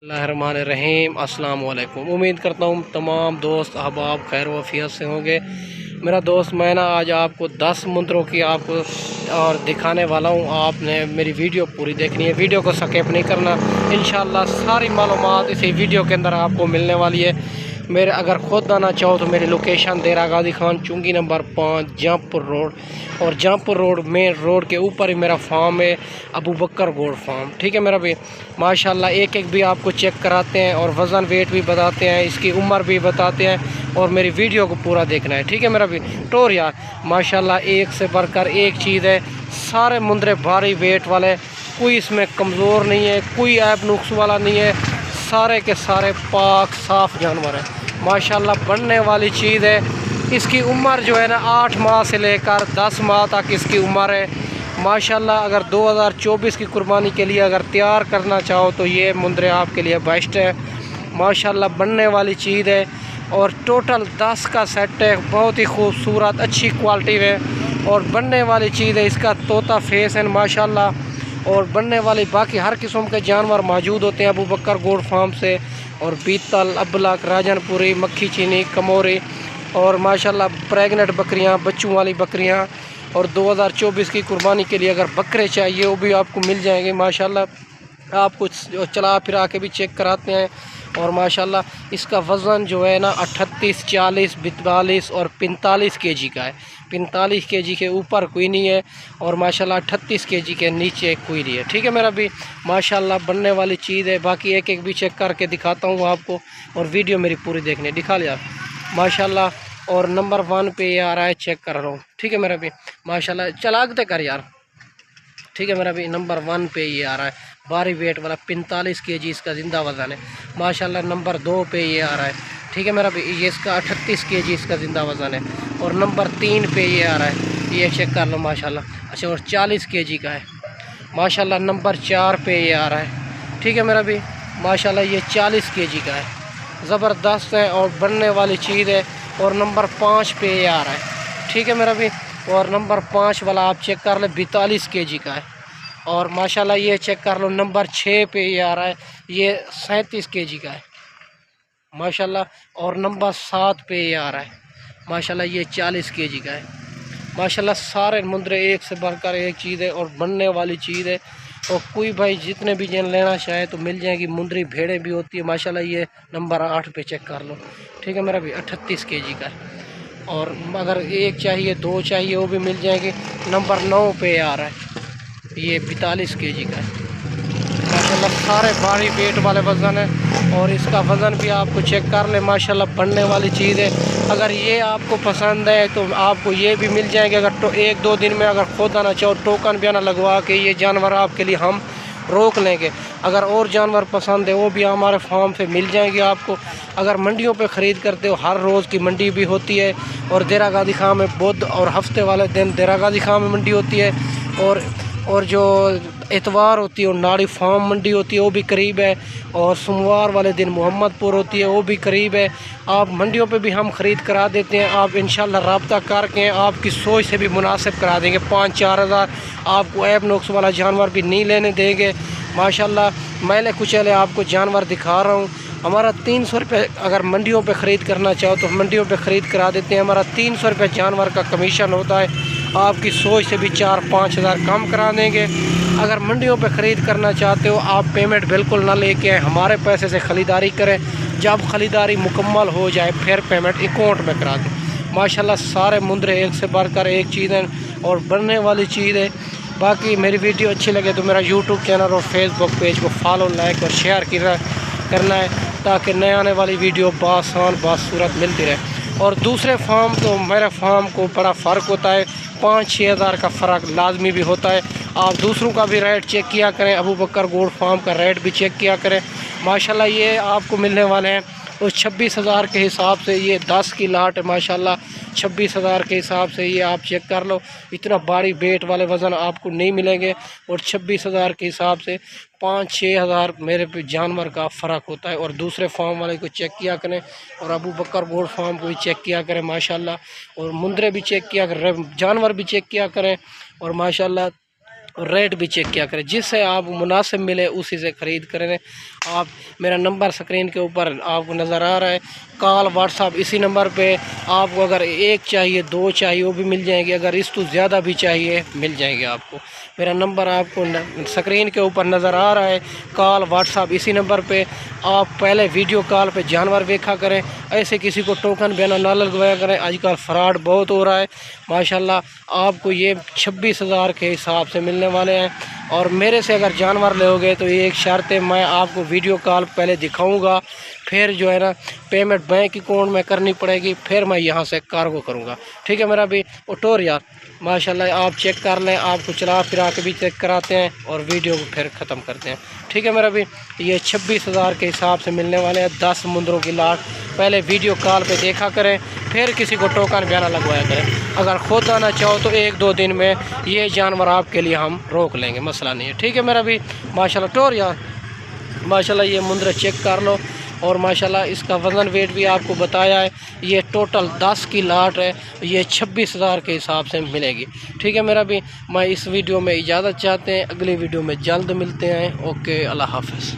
रहीम अस्सलाम वालेकुम। उम्मीद करता हूँ तमाम दोस्त अहबाब खैर वफ़ियत से होंगे। मेरा दोस्त मैं ना आज आपको 10 मंत्रों की आपको और दिखाने वाला हूँ। आपने मेरी वीडियो पूरी देखनी है, वीडियो को स्किप नहीं करना। इंशाअल्लाह सारी मालूमात इसी वीडियो के अंदर आपको मिलने वाली है। मेरे अगर खुद आना चाहो तो मेरी लोकेशन देरा गाजी खान चुंगी नंबर 5 जहाँपुर रोड, और जहाँपुर रोड मेन रोड के ऊपर ही मेरा फार्म है, अबू बकर गोड फार्म। ठीक है मेरा भी माशाल्लाह एक एक भी आपको चेक कराते हैं और वज़न वेट भी बताते हैं, इसकी उम्र भी बताते हैं, और मेरी वीडियो को पूरा देखना है। ठीक है मेरा भी टोर यार माशाल्लाह एक से बढ़कर एक चीज़ है। सारे मुंदरे भारी वेट वाले, कोई इसमें कमज़ोर नहीं है, कोई ऐब नुक्स वाला नहीं है, सारे के सारे पाक साफ़ जानवर है माशाल्लाह। बनने वाली चीज़ है। इसकी उम्र जो है ना 8 माह से लेकर 10 माह तक इसकी उम्र है माशाल्लाह। अगर 2024 की कुर्बानी के लिए अगर तैयार करना चाहो तो ये मुंदरे आपके लिए बेस्ट है माशाल्लाह। बनने वाली चीज़ है और टोटल 10 का सेट है, बहुत ही खूबसूरत अच्छी क्वालिटी में, और बनने वाली चीज़ है। इसका तोता फेस है माशाल्लाह, और बनने वाली बाकी हर किस्म के जानवर मौजूद होते हैं अबू बकर गोड फार्म से, और बीतल, अबलक, राजनपुरी, मक्खी चीनी, कमोरी, और माशाल्लाह प्रेग्नेंट बकरियां, बच्चों वाली बकरियां। और 2024 की कुर्बानी के लिए अगर बकरे चाहिए वो भी आपको मिल जाएंगे माशाल्लाह। आपको चला फिरा के भी चेक कराते हैं। और माशाल्लाह इसका वज़न जो है ना 38, 40, 42 और 45 केजी का है। 45 केजी के ऊपर कोई नहीं है, और माशाल्लाह 38 केजी के नीचे कोई नहीं है। ठीक है मेरा भी माशाल्लाह बनने वाली चीज़ है। बाकी एक एक भी चेक करके दिखाता हूँ आपको, और वीडियो मेरी पूरी देखने दिखा लिया माशाल्लाह। और नंबर 1 पे ये आ रहा है, चेक कर रहा हूँ। ठीक है मेरा भी माशाल्लाह चलाते कर यार। ठीक है मेरा भी नंबर 1 पे ये आ रहा है, भारी वेट वाला 45 केजी इसका ज़िंदा वज़न है माशाल्लाह। नंबर 2 पे ये आ रहा है। ठीक है मेरा भी ये इसका 38 केजी इसका ज़िंदा वज़न है। और नंबर 3 पे ये आ रहा है, ये चेक कर लो माशाल्लाह। अच्छा और 40 केजी का है माशाल्लाह। नंबर 4 पे ये आ रहा है। ठीक है मेरा भी माशाल्लाह ये 40 केजी का है, ज़बरदस्त है और बनने वाली चीज़ है। और नंबर 5 पे ये आ रहा है। ठीक है मेरा भी, और नंबर 5 वाला आप चेक कर ले 42 केजी का है। और माशाल्लाह ये चेक कर लो नंबर 6 पे ये आ रहा है, ये 37 केजी का है माशाल्लाह। और नंबर 7 पे ये आ रहा है माशाल्लाह, ये 40 केजी का है माशाल्लाह। सारे मुंदरे एक से बढ़कर एक चीज़ है और बनने वाली चीज़ है। और कोई भाई जितने भी जन लेना चाहे तो मिल जाएगी। मुंदरी भेड़ें भी होती है माशाल्लाह। ये नंबर 8 पे चेक कर लो। ठीक है मेरा भी 38 केजी का है। और अगर एक चाहिए, 2 चाहिए वो भी मिल जाएंगे। नंबर 9 पे आ रहा है, ये 42 केजी का है माशाल्लाह। सारे भारी वेट वाले वज़न है, और इसका वज़न भी आपको चेक कर ले माशाल्लाह। बनने वाली चीज़ है। अगर ये आपको पसंद है तो आपको ये भी मिल जाएंगे। अगर तो 1-2 दिन में अगर खुद आना चाहो टोकन भी आना लगवा के ये जानवर आपके लिए हम रोक लेंगे। अगर और जानवर पसंद है वो भी हमारे फार्म से मिल जाएंगे आपको। अगर मंडियों पे ख़रीद करते हो, हर रोज़ की मंडी भी होती है, और देरा गाजी खां में बुध और हफ्ते वाले दिन देरा गाजी खां में मंडी होती है, और जो इतवार होती है और नाड़ी फार्म मंडी होती है वो भी करीब है, और सोमवार वाले दिन मोहम्मदपुर होती है वो भी करीब है। आप मंडियों पे भी हम ख़रीद करा देते हैं। आप इंशाल्लाह रब्ता करके आपकी सोच से भी मुनासिब करा देंगे। 5-4 हज़ार आपको ऐब नुक्स वाला जानवर भी नहीं लेने देंगे माशाल्लाह। मैले कुचले आपको जानवर दिखा रहा हूँ। हमारा 300 रुपये अगर मंडियों पे ख़रीद करना चाहो तो मंडियों पे ख़रीद करा देते हैं। हमारा 300 रुपये जानवर का कमीशन होता है। आपकी सोच से भी 4-5 हज़ार कम करा देंगे। अगर मंडियों पे ख़रीद करना चाहते हो आप पेमेंट बिल्कुल ना लेके आए, हमारे पैसे से ख़रीदारी करें। जब ख़रीदारी मुकम्मल हो जाए फिर पेमेंट अकाउंट में करा दें माशाल्लाह। सारे मुंदरे एक से बढ़कर एक चीज़ है और बनने वाली चीज़ है। बाकी मेरी वीडियो अच्छी लगे तो मेरा यूट्यूब चैनल और फेसबुक पेज को फॉलो, लाइक और शेयर करना है, ताकि नए आने वाली वीडियो बासान बासूरत मिलती रहे। और दूसरे फार्म तो मेरे फार्म को बड़ा फ़र्क होता है, 5-6 हज़ार का फ़र्क लाजमी भी होता है। आप दूसरों का भी रेट चेक किया करें, अबू बकर गोड फार्म का रेट भी चेक किया करें माशाल्लाह। ये आपको मिलने वाले हैं उस 26 हज़ार के हिसाब से, ये 10 की लाट है माशाल्लाह। 26 हज़ार के हिसाब से ये आप चेक कर लो। इतना भारी वेट वाले वज़न आपको नहीं मिलेंगे, और 26 हज़ार के हिसाब से 5-6 हज़ार मेरे पे जानवर का फ़र्क होता है। और दूसरे फार्म वाले को चेक किया करें, और अबू बकर गोड फार्म को भी चेक किया करें माशाल्लाह। और मुंदरे भी चेक किया करें, जानवर भी चेक किया करें, और माशाल्लाह और रेट भी चेक किया करें, जिससे आप मुनासिब मिले उसी से ख़रीद करें। आप मेरा नंबर स्क्रीन के ऊपर आपको नज़र आ रहा है, कॉल व्हाट्सअप इसी नंबर पे आपको अगर एक चाहिए, दो चाहिए वो भी मिल जाएंगे, अगर इस तो ज़्यादा भी चाहिए मिल जाएंगे आपको। मेरा नंबर आपको स्क्रीन के ऊपर नज़र आ रहा है, कॉल व्हाट्सअप इसी नंबर पे। आप पहले वीडियो कॉल पे जानवर देखा करें, ऐसे किसी को टोकन बयाना ना लगवाया करें, आजकल फ्रॉड बहुत हो रहा है। माशाल्लाह आपको ये 26,000 के हिसाब से मिलने वाले हैं। और मेरे से अगर जानवर लोगे तो ये एक शर्त है, मैं आपको वीडियो कॉल पहले दिखाऊंगा, फिर जो है ना पेमेंट बैंक अकाउंट में करनी पड़ेगी, फिर मैं यहाँ से कार्गो करूँगा। ठीक है मेरा भी उठोर यार, माशाल्लाह आप चेक कर लें, आपको चला फिरा के भी चेक कराते हैं और वीडियो को फिर ख़त्म करते हैं। ठीक है मेरा भी, ये 26,000 के हिसाब से मिलने वाले हैं 10 मुंदरों की लाट। पहले वीडियो कॉल पे देखा करें, फिर किसी को टोकन बयाना लगवाया करें। अगर खुद आना चाहो तो 1-2 दिन में ये जानवर आपके लिए हम रोक लेंगे, मसला नहीं है। ठीक है मेरा भी, माशाल्लाह टोर यार, माशाल्लाह ये मुंदर चेक कर लो। और माशाल्लाह इसका वज़न वेट भी आपको बताया है, ये टोटल 10 की लाट है, ये 26,000 के हिसाब से मिलेगी। ठीक है मेरा भी, मैं इस वीडियो में इजाज़त चाहते हैं, अगली वीडियो में जल्द मिलते हैं। ओके, अल्लाह हाफ़िज़।